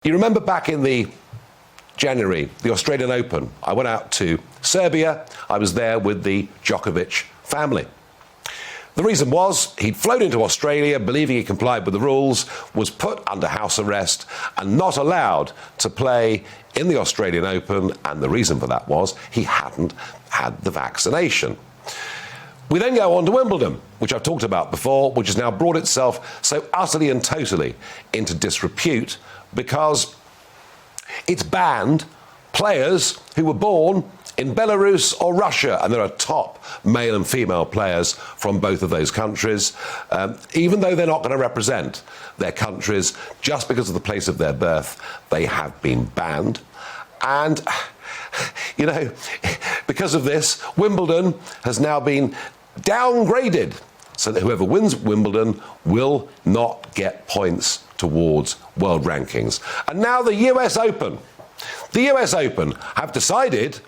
You remember back in the January, the Australian Open, I went out to Serbia. I was there with the Djokovic family. The reason was he'd flown into Australia believing he complied with the rules, was put under house arrest and not allowed to play in the Australian Open, and the reason for that was he hadn't had the vaccination. We then go on to Wimbledon, which I've talked about before, which has now brought itself so utterly and totally into disrepute because it's banned players who were born in Belarus or Russia, and there are top male and female players from both of those countries, even though they're not going to represent their countries just because of the place of their birth, they have been banned. And, you know, because of this, Wimbledon has now been downgraded so that whoever wins Wimbledon will not get points towards world rankings. And now the US Open. The US Open have decided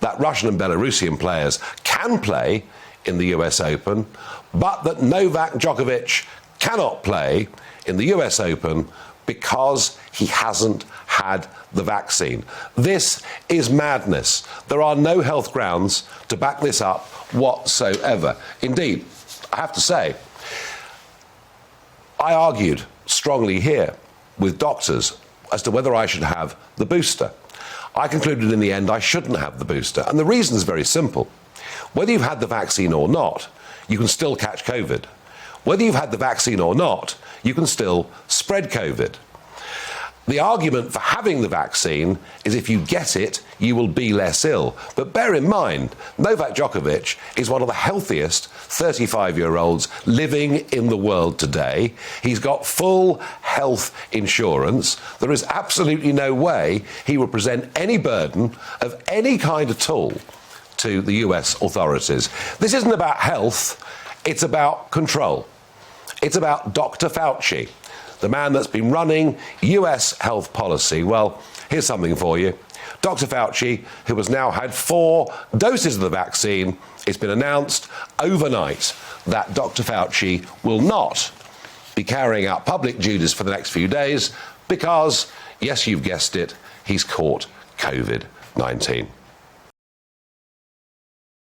that Russian and Belarusian players can play in the US Open, but that Novak Djokovic cannot play in the US Open because he hasn't had the vaccine. This is madness. There are no health grounds to back this up whatsoever. Indeed, I have to say, I argued strongly here with doctors as to whether I should have the booster. I concluded in the end I shouldn't have the booster, and the reason is very simple. Whether you've had the vaccine or not, you can still catch COVID. Whether you've had the vaccine or not, you can still spread COVID. The argument for having the vaccine is if you get it, you will be less ill. But bear in mind, Novak Djokovic is one of the healthiest 35-year-olds living in the world today. He's got full health insurance. There is absolutely no way he will present any burden of any kind at all to the US authorities. This isn't about health, it's about control. It's about Dr. Fauci, the man that's been running US health policy. Well, here's something for you. Dr. Fauci, who has now had 4 doses of the vaccine, it's been announced overnight that Dr. Fauci will not be carrying out public duties for the next few days because, yes, you've guessed it, he's caught COVID-19.